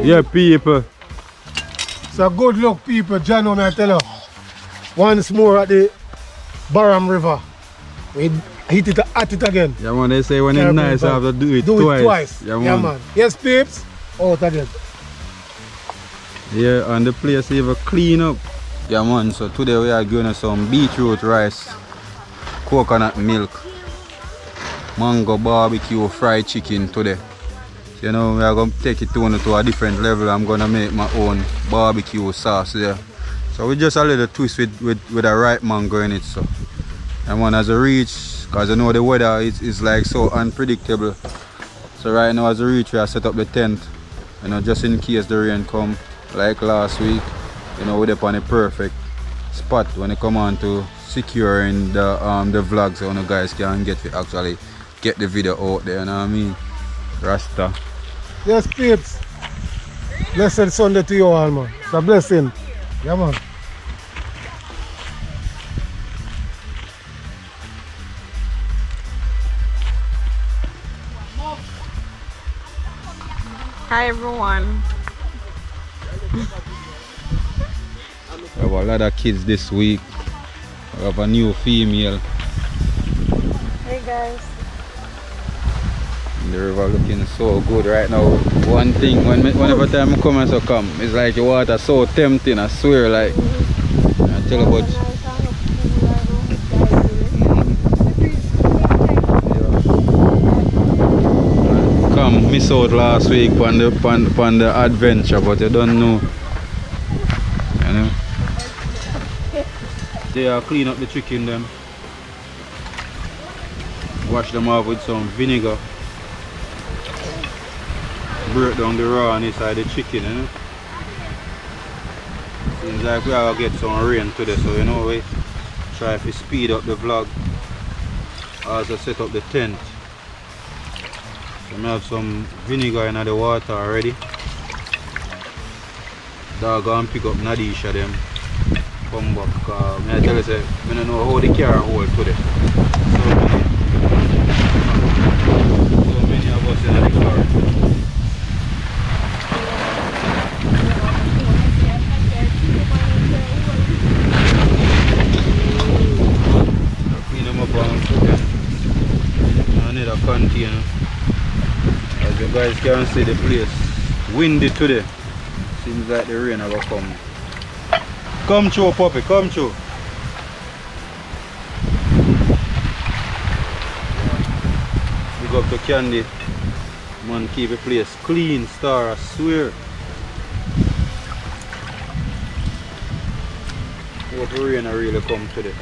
Yeah, people. So good luck, people. John, I tell you. Once more at the Baram River. We hit it at it again. Yeah, man, they say when it's nice, I have to do it twice. Yeah, man. Yes, peeps. Out again. Yeah, and the place even clean up. Yeah, man, so today we are going to some beetroot rice, coconut milk, mango barbecue fried chicken today. So, you know, we are going to take it to a different level. I'm going to make my own barbecue sauce there. So we just a little twist with a ripe mango in it. So, and man, as I reach, because I know the weather is like so unpredictable. So right now as I reach, I set up the tent, you know, just in case the rain come like last week. You know, we're up on a perfect spot when it come on to securing the vlog, so you guys can actually get the video out there, you know what I mean? Rasta. Yes, peeps. Blessed Sunday to you all, man. It's a blessing. Yeah, man. Hi everyone. We have a lot of kids this week. We have a new female. Hey guys. The river looking so good right now. One thing, whenever time I come and so come, it's like the water so tempting, I swear, like I tell you about. Come miss out last week on the adventure, but you don't know. You know. They are clean up the chicken them. Wash them off with some vinegar. Break down the raw on inside the chicken, you know. Seems like we are gonna get some rain today, so you know we try to speed up the vlog. Also set up the tent. So I have some vinegar in the water already. Dog go and pick up Nadisha them. Come back. I tell you, say, I don't know how the car hold today. So many of us in the car. Clean them up and cook them. I need a container. As you guys can see, the place windy today. Seems like the rain will come. Come through, puppy, come through. Big up to Candy. Man, keep the place clean, star, I swear. Hope the rain will really come today.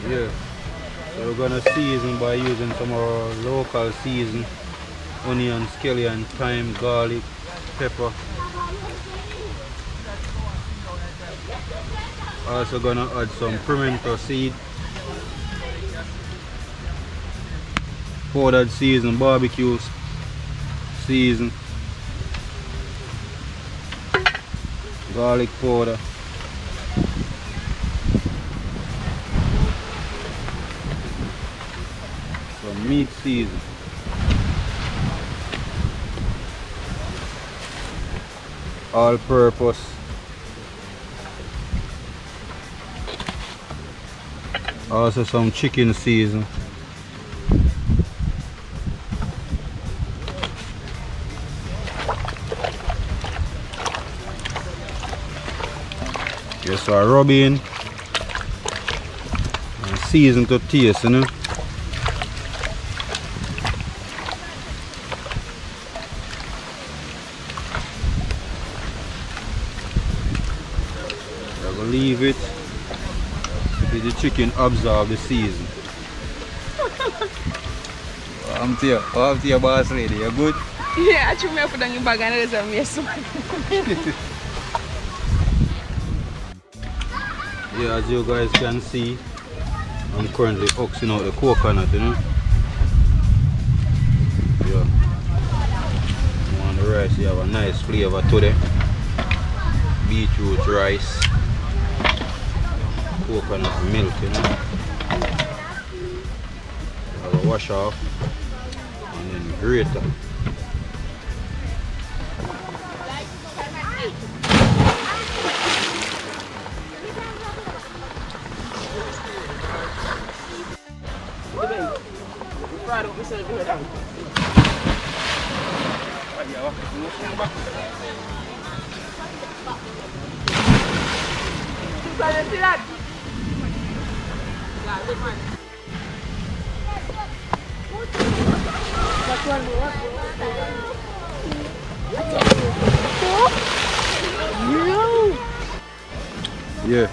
Yeah. So we're gonna season by using some of our local season. Onion, scallion, thyme, garlic, pepper. Also gonna add some pimento seed, powdered season, barbecue season, garlic powder, some meat season, all purpose. Also some chicken season. Yes, so I rub in and season to taste, you know. I will leave it. The chicken absorb the season. I'm to your boss lady, you good? Yeah, I should put on your bag and there's a mess. Yeah, as you guys can see, I'm currently oxing out the coconut, you know. Yeah. On the rice, you have a nice flavor today. Beetroot rice. Coconut milk, you know. I will wash off and then grate it. Yeah.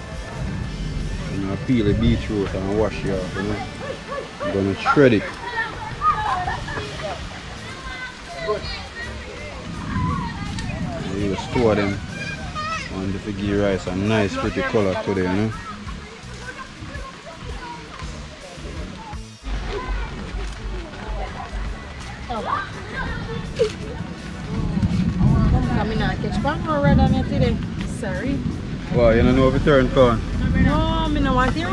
I'm gonna peel the beetroot and wash it off, you know. I'm gonna shred it. You store them and if you give rice a nice pretty color today, you know. Sorry. Wow, you don't know if it turn corn? No, I don't want it.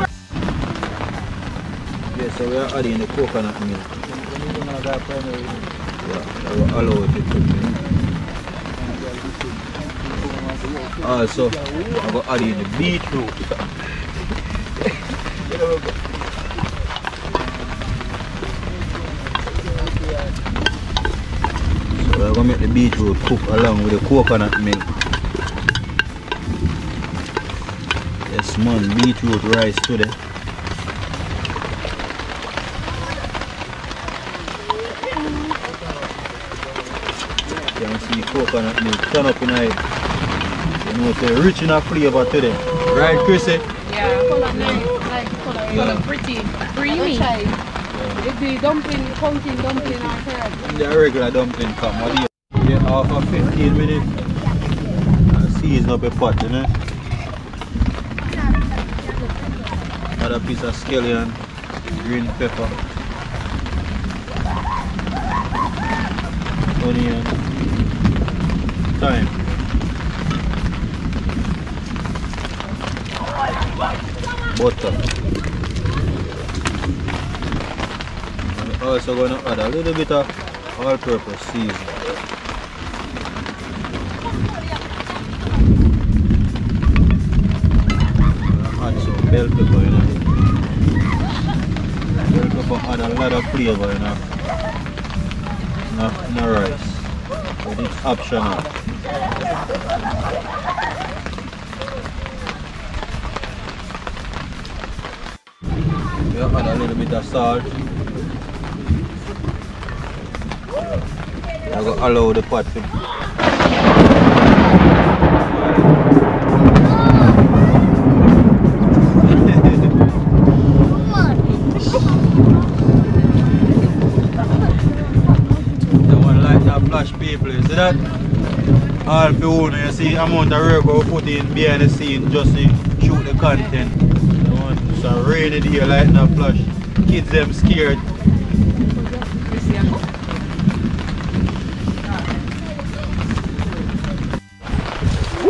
Yeah, so we are adding the coconut milk. Yeah, we'll allow it to cook. Also, I'm going to add in the beetroot. So we're going to make the beetroot cook along with the coconut milk. Yes man, beetroot rice today. You can see coconut milk turn up in it. You know, it's rich in a flavor today. Right, Chrissy? Yeah, color nice, like color pretty, creamy. If the dumpling, pumpkin dumpling are correct. The regular dumpling come, what do you? Yeah, after 15 minutes, season up a pot, you know? Another piece of scallion, green pepper, onion, thyme. Butter. And we're also going to add a little bit of all-purpose seasoning. Add some bell pepper, you know. Bell pepper add a lot of flavor, you know. No rice, but it's optional. We add a little bit of salt. I'm going to allow the pot to flash people, you see that? All people, you see the amount of work we put in behind the scene just to shoot the content. It's a rainy day like that flash. Kids them scared.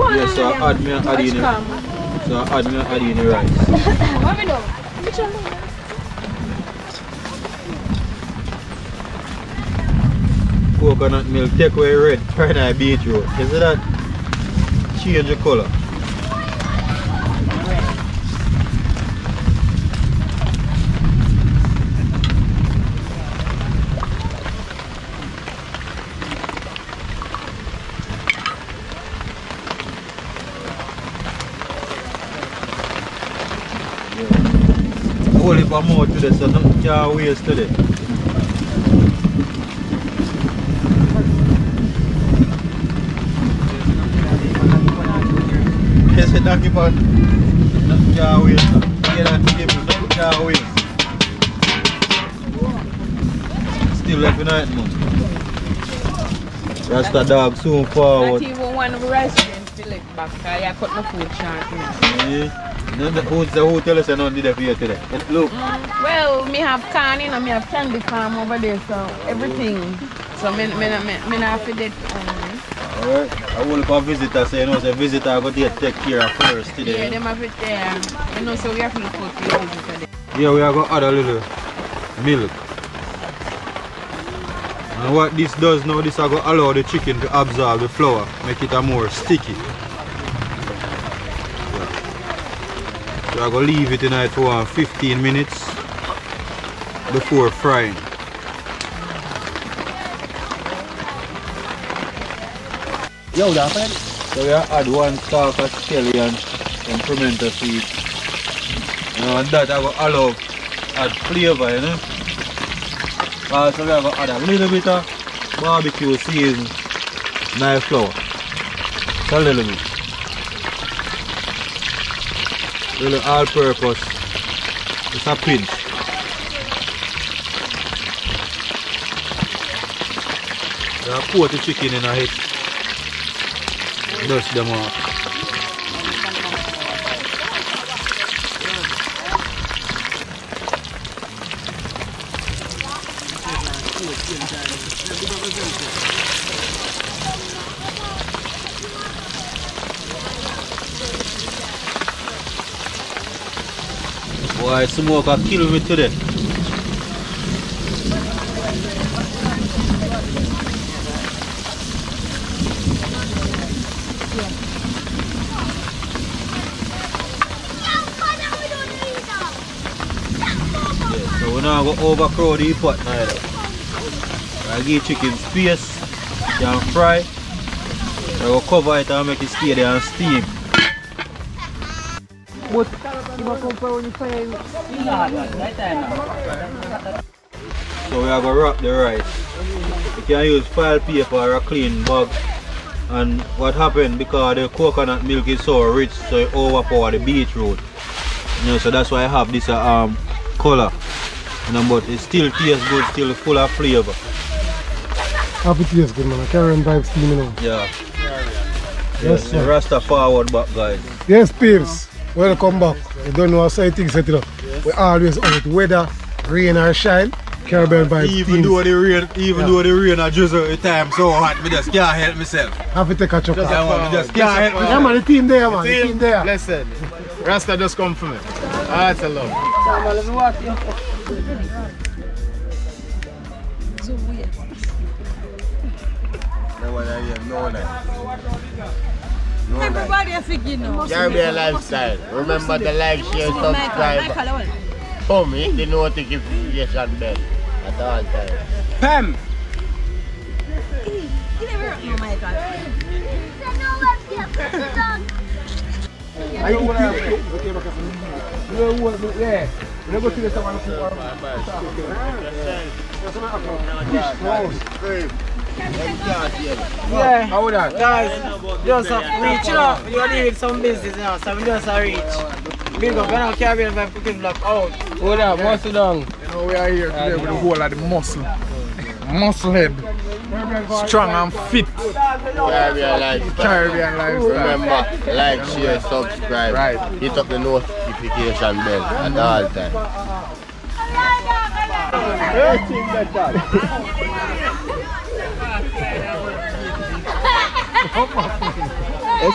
Yeah, so I add me and add in the rice. Coconut milk take away red for the beetroot. You see that? Change the color. Hold it for more today, so nothing can waste today. Yes, it don't keep on. Nothing can waste. Get that people, nothing can waste. Still left in night, man. Rasta dog soon forward. Not even one of the residents still left back, because I cut my food short. Yeah. Who tell us I don't need that for you today? Look. Well, me have corn, you know, me have candy farm over there, so everything. So me not for that. Alright. I will for visitors, so you know, the visitor go there take care of first today. Yeah, them have it there. You know, so we have to look for the visitor there. Yeah, we are going to add a little milk. And what this does now, this is going to allow the chicken to absorb the flour, make it a more sticky. So I'm going to leave it in it for 15 minutes before frying. Yo, that's fine. So we add 1 stalk of scallion and pimento seed. You know, and that I will allow add flavor, you know. Also we are going to add a little bit of barbecue season, knife flour. Just a little bit. Little all-purpose. Just a pinch. We have put the chicken in a hit. Dust them off. Boy, smoke a kill me today. So we're not going to overcrowd the pot neither. I give chicken space, you can fry. I will cover it and make it stay there and steam. But you must compare when you fry. So we are going to wrap the rice. You can use file paper or a clean bag. And what happened, because the coconut milk is so rich, so it overpower the beetroot. You know, so that's why I have this color. You know, but it still tastes good, still full of flavor. Happy taste good, man. Carrion vibe steaming out. Yeah. Yes, The sir. Rasta forward back, guys. Yes, peeps. Welcome back. You don't know how things set it up. We always out, whether rain or shine. Caribbean vibe Even though the rain or drizzle, the time so hot, me just can't help myself. Have to take a chocolate. Yeah, man, me just can't help myself. Yeah, man, the team there, man. The team there. Listen, Rasta just come for me. That's a love. Everybody is thinking now. Caribbean lifestyle. Remember the like, share, subscribe. Oh, me, the notification bell at all times. Pam! Yeah, hold on. Guys, just reach out. You need some business now, so we just reach. Big up, I can't be a cooking block out. Hold on, muscle down. You know, we are here today with the whole of the muscle. Muscle head. Strong and fit. Caribbean lifestyle. Caribbean lifestyle. Remember, like, share, subscribe. Right. Hit up the notification bell at all times. Let's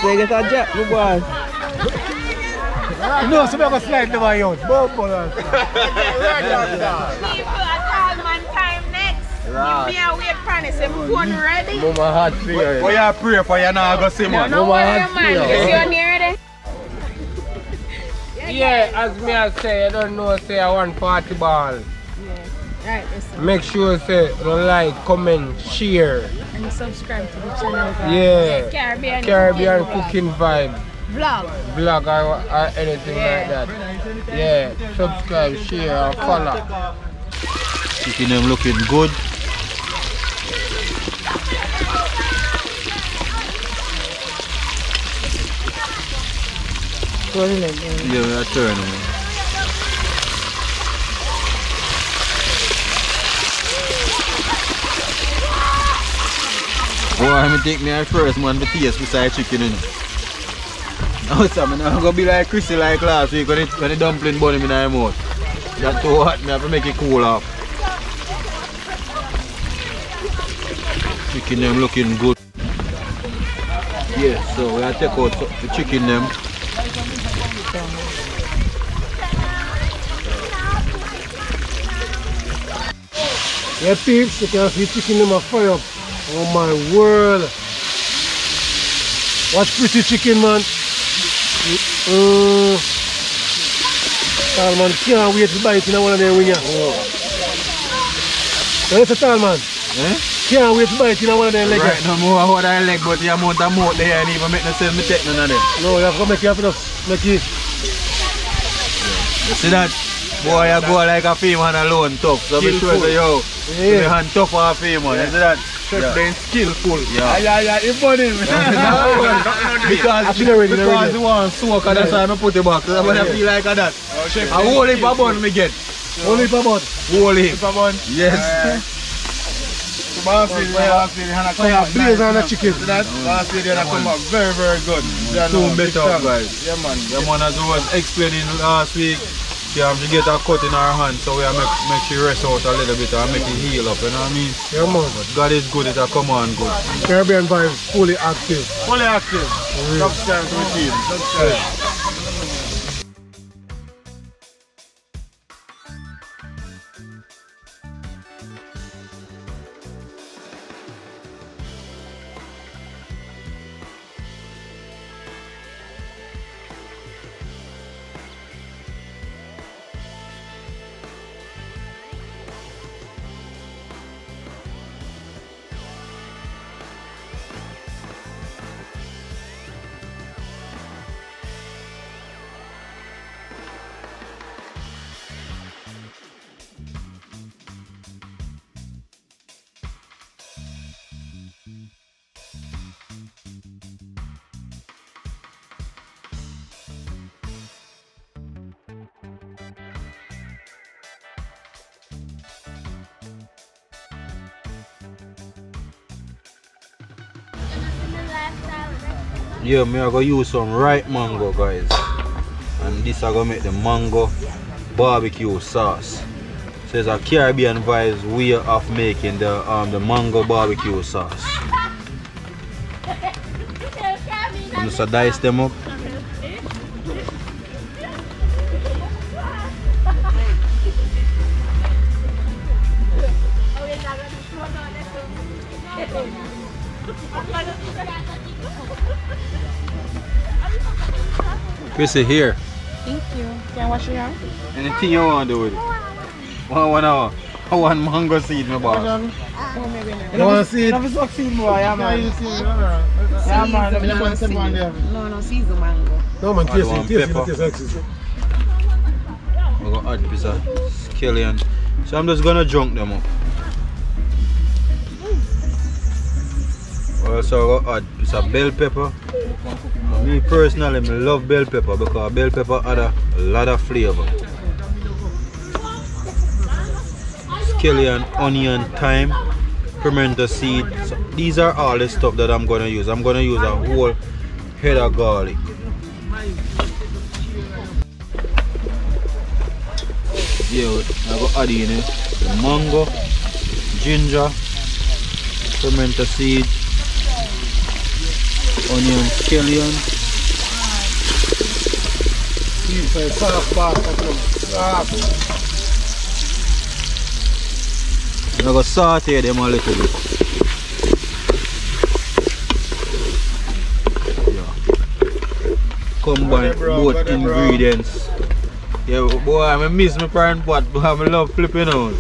get a jet, no boy. No, so we're going to slide the way out. People at Talman time next. Give me a wait for this. Phone ready? Mama hot fear. Oh, yeah, pray for you now, go see man. No worry, man. Is you near ready? Yeah, as me I say, I don't know, say I want party ball. Right, listen. Make sure say you like, comment, share. And subscribe to the channel. Guys. Yeah. Caribbean cooking vibe. Vlog. Vlog or anything like that. Yeah. Subscribe, share and follow. Chicken them looking good. Yeah, we are turning. Boy, I'm gonna take me at first man to taste beside chicken in. Now I'm gonna be like Chrissy like last week when the dumpling bun in my mouth. That's too hot, I have to make it cool off. Chicken them looking good. Yeah, so we are take out the chicken them. Yeah, peeps, you can see chicken them a fire up. Oh my word. Watch pretty chicken, man. Talman can't wait to bite in one of them wings. Where's the Talman? Eh? Can't wait to buy it in one of them legs. Right, no more what I like, but the amount of moat there and even make myself me take none of them. No, you have to make it enough. Make it. You see that? Boy, you go like a female alone tough. So be sure that yo, your hand tough for a female. You see that? Chef then skillful. Yeah. Yeah, it's funny. Because you want soak and that's why I put it back. So I feel like that. A whole heap of bun me get. Whole heap of bun? Whole heap. Yes. So blaze on the chicken. That come out very, very good. Soon better, guys. Yeah, man. The man as I was explaining last week, she get a cut in her hand, so we make she rest out a little bit and make it heal up, you know what I mean? Yeah, man. But God is good, it'll come on good. Caribbean vibes, fully active. Fully active. Substance routine. Substance. Yeah, me I go use some ripe mango, guys, and this I gonna make the mango barbecue sauce. So it's a Caribbean vibes way of making the mango barbecue sauce. I'm just dice them up. Chrissy, here. Thank you. Can I wash your hands? Anything you want to do with it? 1 hour. I want mango seed, my boss. You want to see it? Succeed more, yeah, man. Yeah, man. No, season mango. No, man, taste it. I'm going to add a piece of scallion. So I'm just going to junk them up. Also, I'm going to add a piece of bell pepper. Me personally, I love bell pepper because bell pepper add a lot of flavor. Scallion, onion, thyme, pimento seed. So these are all the stuff that I'm going to use. I'm going to use a whole head of garlic. Yeah, I'm going to add in the mango, ginger, pimento seed, onion, scallion. I'm going to saute them a little bit. Yeah. Combine both ingredients. Yeah, boy, I miss my frying pot, but I love flipping out. I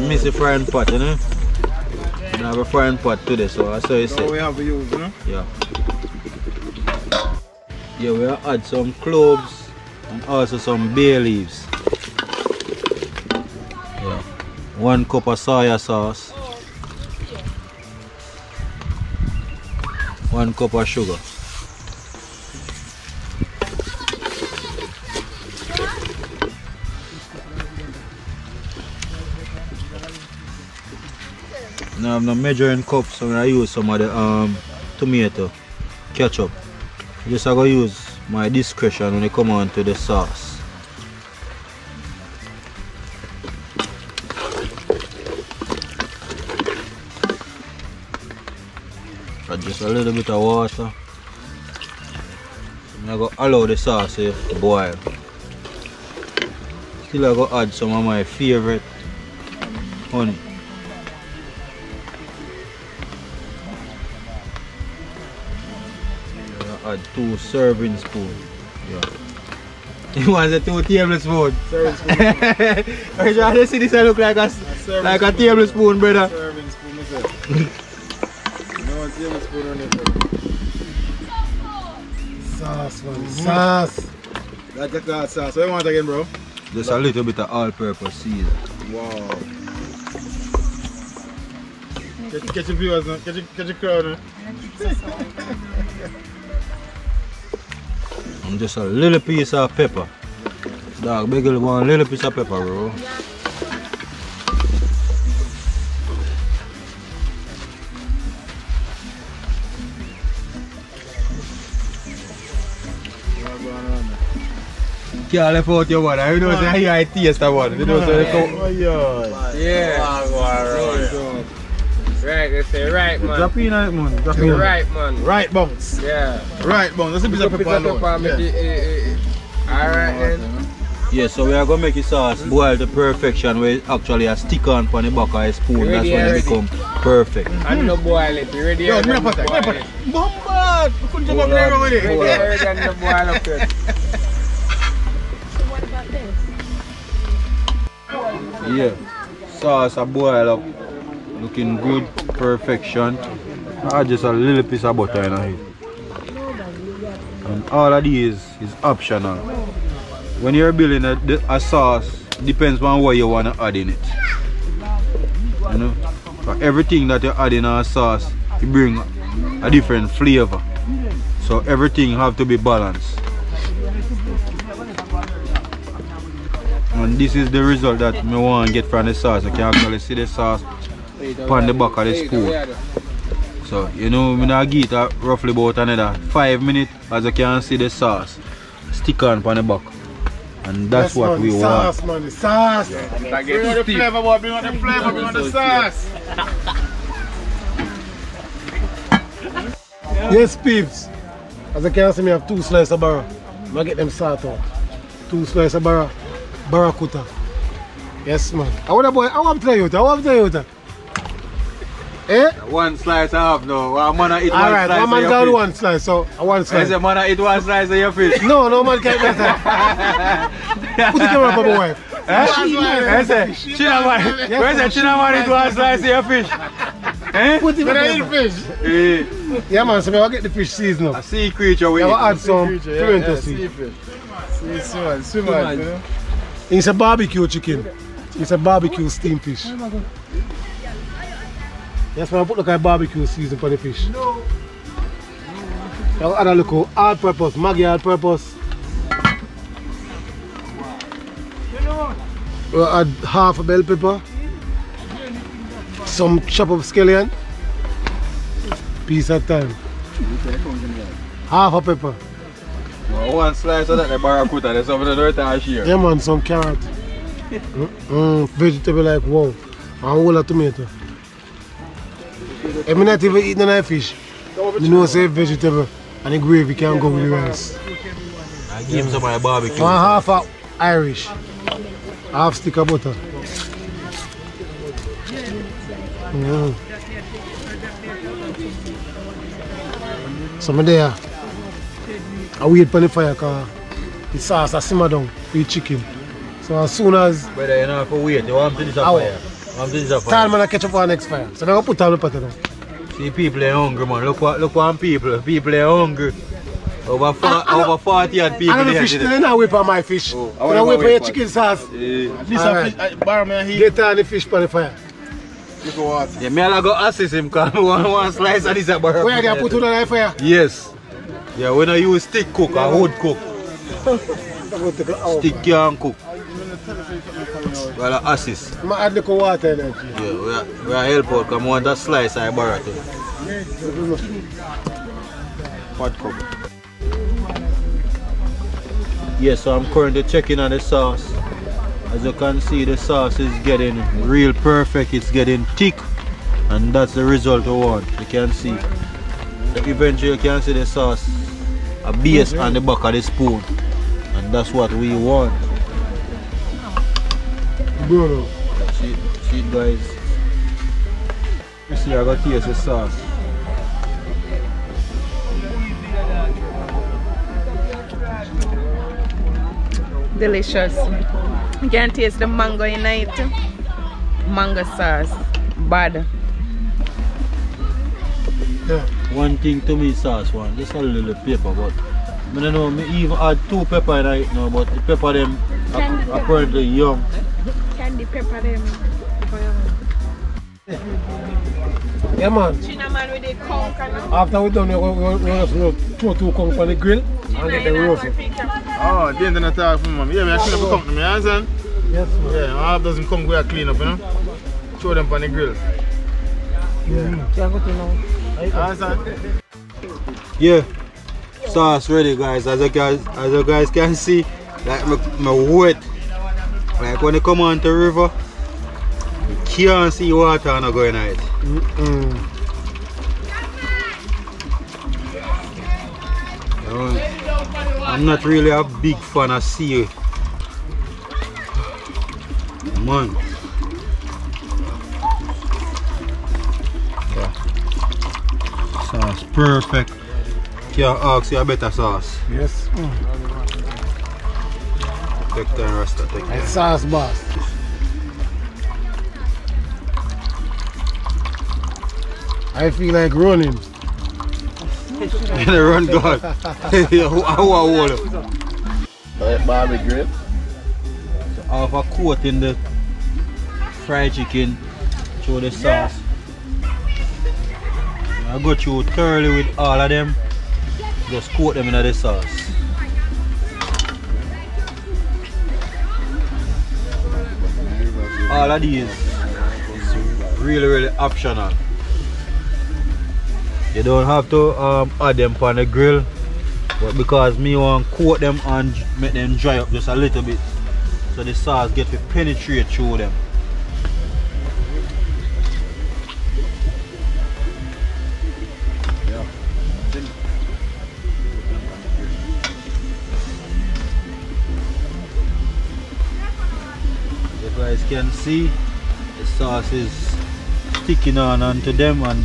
miss the frying pot, you know? I have a frying pot today, so that's how you say. We have to use, you know? Yeah. Yeah, we'll add some cloves and also some bay leaves. Yeah. 1 cup of soya sauce. 1 cup of sugar. Now I'm not measuring cups, so I'm gonna use some of the tomato ketchup. Just I go use my discretion when it come on to the sauce. Add just a little bit of water. And I go allow the sauce to boil. Still I go add some of my favorite honey. Add 2 serving spoons. Yeah. You want the 2 tablespoons? Serving spoon. I see this look like a tablespoon, brother. Serving spoon, No tablespoon on it. Sauce, man. Sauce. That's the class sauce. What you want again, bro? Just a little bit of all-purpose season. Wow. Catch your viewers now. Catch your crowd now. And just a little piece of pepper. Dog, big one little piece of pepper, bro. Can't left out your one. You know, say I taste that one. You know, so they come. Right, they say right, man. Drop in on it, man. Drop in on it. Right, man. Right bounce. Yeah. Right, bone. That's a piece of pepper alone. Alright then. Yeah, so we are going to make the sauce boil to perfection where it actually a stick on the back of a spoon. That's when it become perfect. And no boil it. You ready? Yo, me put it. Bombard! We couldn't jump up there with it. Ready and no boil up it. Yeah, sauce a boil up, looking good, perfection. Just a little piece of butter in it. And all of these is optional. When you're building a sauce, depends on what you want to add in it. You know, for everything that you add in a sauce, it bring a different flavor. So everything have to be balanced. And this is the result that I want to get from the sauce. You can actually see the sauce on the back of the spoon. So, you know, I'm going to give it roughly about another 5 minutes as you can see the sauce stick on the back. And that's what we want. Sauce, man, the sauce. Bring on the flavor, boy. Bring on the flavor. Bring on the sauce. Yes, peeps. As you can see, I have 2 slices of barra. I'm going to get them salt out. 2 slices of barra. Barracuda. Yes, man. I want to tell you. Eh? 1 slice and a half now. One man eat 1 Alright, slice. one man can 1 slice, so 1 slice. I say man eat 1 slice of your fish. No man can't do that. Put the camera up on my wife. I say, China man eat 1 slice of your fish. Eh? Put it in the fish. Yeah man, so I'll get the fish seasoned A up. sea creature we I'll eat. add some pimento seed. Swim. It's a barbecue chicken. It's a barbecue steamed fish. Yes, man, I put like a barbecue season for the fish. I'll add a little all-purpose, Maggi all-purpose. We'll add half a bell pepper, some chop of scallion, piece at a time. Half a pepper. 1 slice of that the barracuda, there's something to do with share. Yeah man, some carrot. Vegetable like wow. And a whole of tomato. I'm not even eating a fish. You know say vegetable and the gravy can go with the rice. I give him some of my barbecue. 1/2 of Irish. 1/2 stick of butter. So I'm there. I wait for the fire because the sauce has simmer down for the chicken. So as soon as But you don't have to wait, you want to finish a fire. time man I catch up for the next fire. So I'm going to put on the pot now. See people are hungry man, look what people are hungry. Over 40 odd people I don't know fish, today. they don't wait for my fish. I wait for your chicken sauce. This Alright. a fish. Bar me here. Get on the fish for the fire. Look at what. Yeah, me I'll go assist him because I want 1 slice of this barracuda. Where they put on the fire? Yes. Yeah, we don't use stick cook or wood cook. Stick can cook. Well, assist. I'm add little water in it. Yeah, we are help out because I want that slice of barracuda. Hot cook. Yes, so I'm currently checking on the sauce. As you can see, the sauce is getting real perfect. It's getting thick, and that's the result we want. You can see. Eventually, you can see the sauce a base on the back of the spoon, and that's what we want. Bro, See it, guys. You see, I got to taste the sauce. Delicious. You can taste the mango in it. Mango sauce. Bad. Yeah. One thing to me sauce one, just a little pepper, but I don't know, me even add 2 pepper in it now, but the pepper them apparently young. Candy pepper them. Yeah man. Cinnamon with the conch and After we done, we have to throw 2 conch on the grill and get the roast. Oh, they didn't talk for me. Yeah, we are clean up the company, you understand? Yes man. Yeah, half dozen conch we are clean up, you know? Throw them on the grill. Understand? Yeah, sauce ready guys. As you guys can see, like my wet. Like when you come on the river, you can't see water and going at it. I'm not really a big fan of sea. Man. Yeah. Sauce perfect. Can't ask you a better sauce. Yes. Take time, Rasta. Take time. Sauce boss. I feel like running. Run God. How Barbie grill. I have a coat in the fried chicken through the sauce. I go through thoroughly with all of them. Just coat them in the sauce. All of these is really optional. You don't have to add them on the grill, but because me want to coat them and make them dry up just a little bit, so the sauce get to penetrate through them. You guys can see the sauce is sticking on onto them, and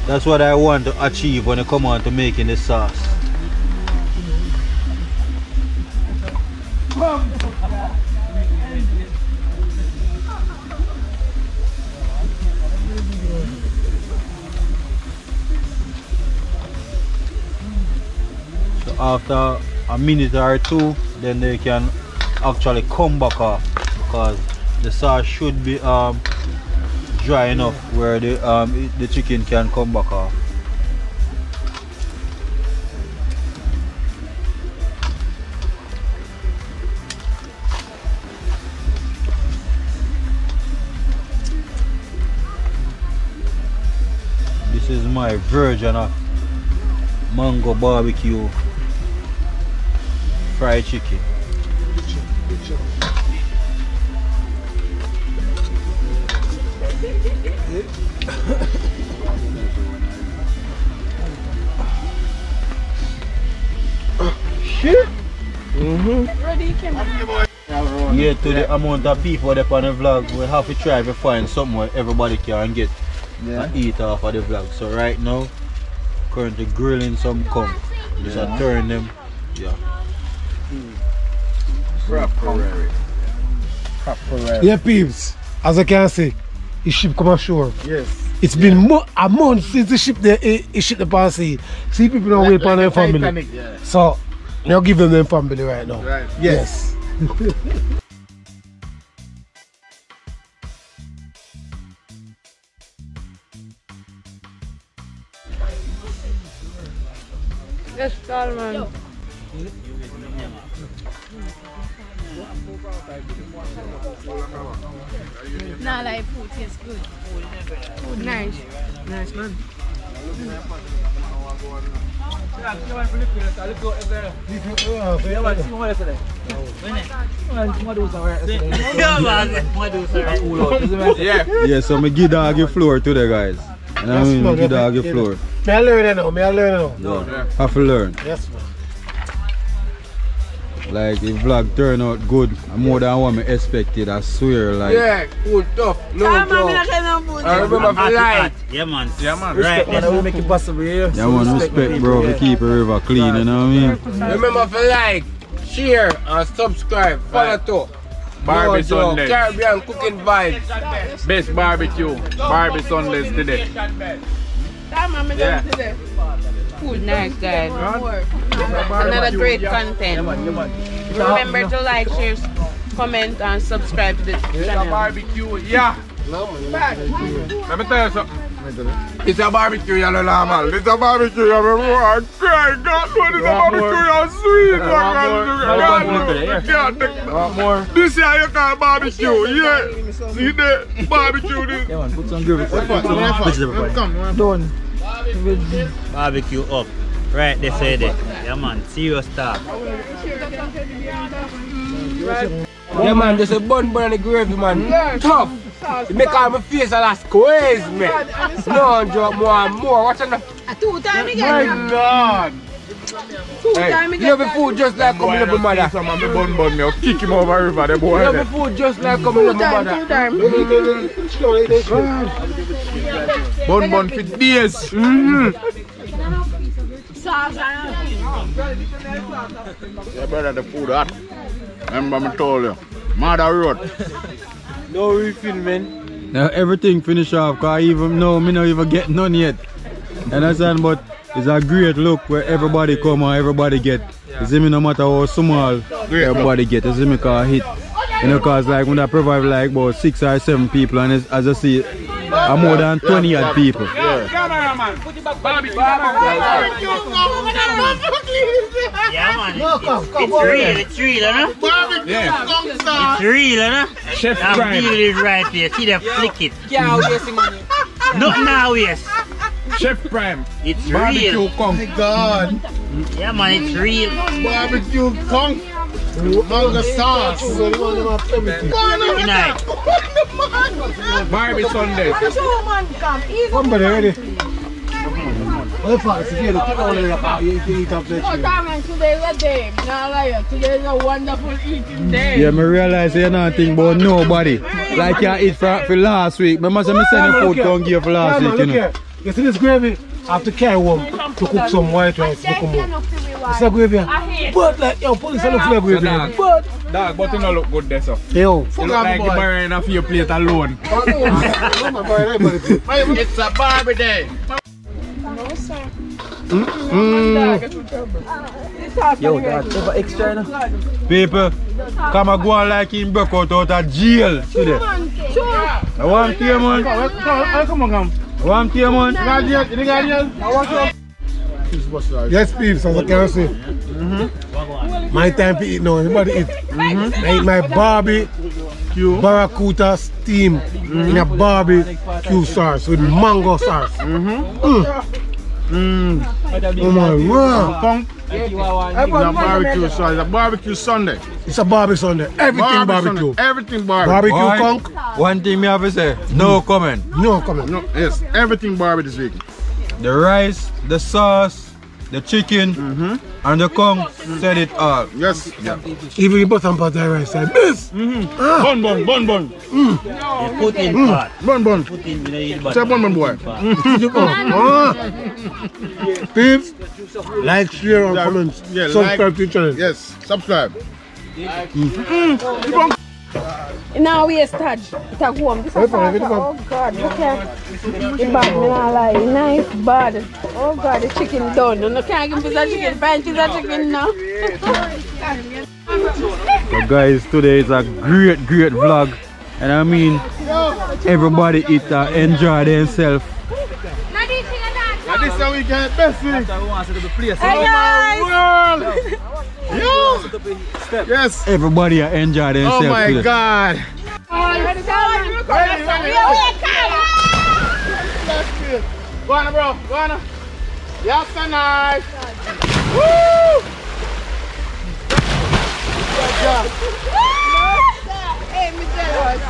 that's what I want to achieve when I come on to making the sauce. So after a minute or 2, then they can actually come back off, because the sauce should be dry enough where the chicken can come back off. This is my version of mango barbecue fried chicken. Shit. Ready, Yeah, to the amount of people that on the vlog, we have to try to find something where everybody can get and eat off of the vlog. So right now, currently grilling some conch. Just turn them. Yeah. Yeah, peeps. As I can see, the ship come ashore. Yes. It's been a month since the ship it shipped the past sea. See, people don't wait for their family. Yeah. So, now give them their family right now. Right. Yes. Yes, man. Nah, like food tastes good. Food nice. Nice, man. Yeah, so I give dog a floor today, guys. And I mean, give dog a floor. May I learn it now? May I learn it now? Yeah. Have to learn. Yes, man. Like, the vlog turned out good, more than what I expected, I swear. Like, Yeah, good stuff. No joke. I remember for life. Yeah, man. Yeah, man. Right, man. will make it possible here. yeah, man, respect, bro, to keep a river clean, you know what I mean? Remember for like, share, and subscribe. Follow too. Barbie Sundays. Caribbean cooking vibes. Best barbecue. Barbie Sundays today. That man I'm done today. Food nice, guys. Another great content. Remember to like, share, comment, and subscribe to the channel. It's a barbecue, yeah. Let me tell you something. It's a barbecue, you know, normal. It's a barbecue, you know, I cry. God, what is a barbecue? You're sweet. God, this year you call barbecue, yeah. See the barbecue this. Yeah, man, put some gravy. Done. Barbecue up. Right, they say that. Yeah, man, serious stuff. Yeah, man, there's a bun on the gravy, man. Tough. You make all my face a lot squeeze, man. No, drop more and more. Watch out. 2 times again. My God. 2 times You have a food just like my little mother. Some of me bun me, I'll kick him over the river, the boy. You have a food just like my little mother. 2 times. Bun for days. Yeah, brother, the food hot. Remember me told you. Mother road. No refill, man. Now everything finish off, cause even no, me not even get none yet. Understand? But it's a great look where everybody come and everybody get. You see me, no matter how small everybody get. You see me, cause hit. You know, cause like when I provide like about 6 or 7 people, and it's, as I see, I'm more than 20 odd people. Yeah, Yeah, man. It's real, huh? yeah. It's real, huh? Chef That Prime. deal is right here. See them flick it. Not now, yes. Chef Prime. It's Barbecue real. kong. God. Yeah, man, it's real. Barbecue kong. Mango sauce. Tonight. Barbie Sunday. Come by ready. What the fuck? It's here. Look all the way up. You eat up that shit. Today's a day. Now, like, today's a wonderful eating day. Yeah, me realize you're not thinking about nobody. Like you eat for last week. Remember, I send you food come give for last week, you know. You see this gravy? I have to carry home to cook some white rice. Look more. It's a gravy. But like, yo, police are looking for gravy. But Dog, but you don't look good there, so. yo, You look like you're burying off your plate alone. It's a Barbie day. Yo, that's over extra. People, come and go on like him broke out of jail today. I want to man. Come on. I want to man. Yes, peeps, as I can see. My time to eat now. Everybody eat. I eat my barbecue barracuda steam in a barbecue sauce with mango sauce. Oh my word. It's a barbecue sauce. It's a barbecue Sunday. It's a barbecue Sunday. Everything barbecue. Sunday. Everything barbecue. Barbecue Boy, conch. one thing me have to say, no comment. No, come on. No, yes, everything barbecue this week. The rice, the sauce, the chicken, and the conch said it all. Yes. Yeah. Even the bottom part of the rice, I miss. Bun. They put in part. Bun. Put in, you know, Say bun, boy. Peeps, like, share, and comment. Yeah, Subscribe like, to the channel. Yes, subscribe. Now we start. It's a home. This is oh God, look at the bag. Me not lie, nice bad. Oh God, the chicken done. You can't give me a chicken. Find piece of chicken now. So guys, today is a great vlog, and I mean everybody eat enjoy themselves. And this is how we get best thing. Hey guys! Yes. Everybody enjoy themselves. Oh my today. God. Go on, bro. Go on. Yes, so nice. Woo! Good job. Hey, me jealous.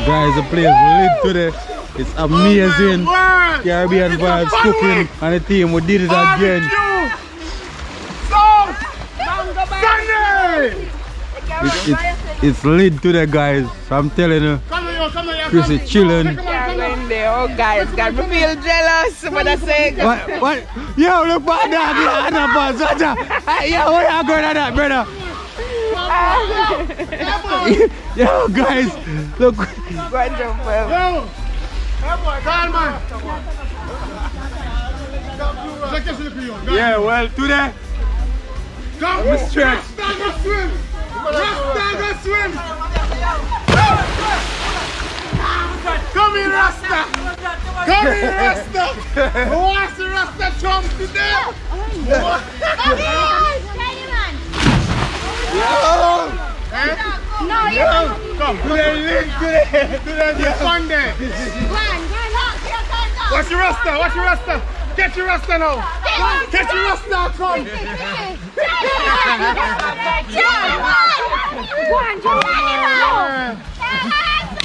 Guys, the place lit today. It's amazing. Caribbean vibes cooking, and the team we did it again. It's lit today, guys. I'm telling you, Chris is chilling. there. Oh guys, got me feel jealous. But I say, what? Yo, look at that. Yo, what are you going on that, brother? Yo, guys, look. Go and jump well. Yo! Hey boy, call man! Yeah, well, today, Come! stretch. Rasta go swim! Rasta go swim! Come in, Rasta! Come in, Rasta! Who wants the Rasta jump today? No, you Come, today is Sunday. Watch your Rasta, watch your Rasta. Get your Rasta now. Get your Rasta, come.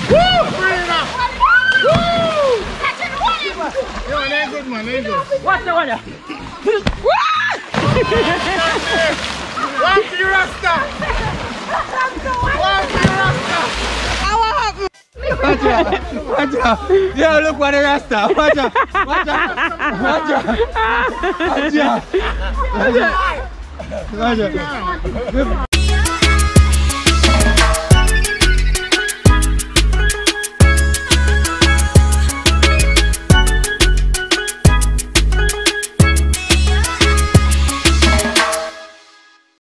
Woo! Bring it up. Woo! Yo, they good, man, they good. What's the one? Walk your Rasta. Walk your Rasta. Watch out. Watch out. Yo, look what the Rasta. Watch out. Watch out. Watch out. Watch out. Watch out. Watch out.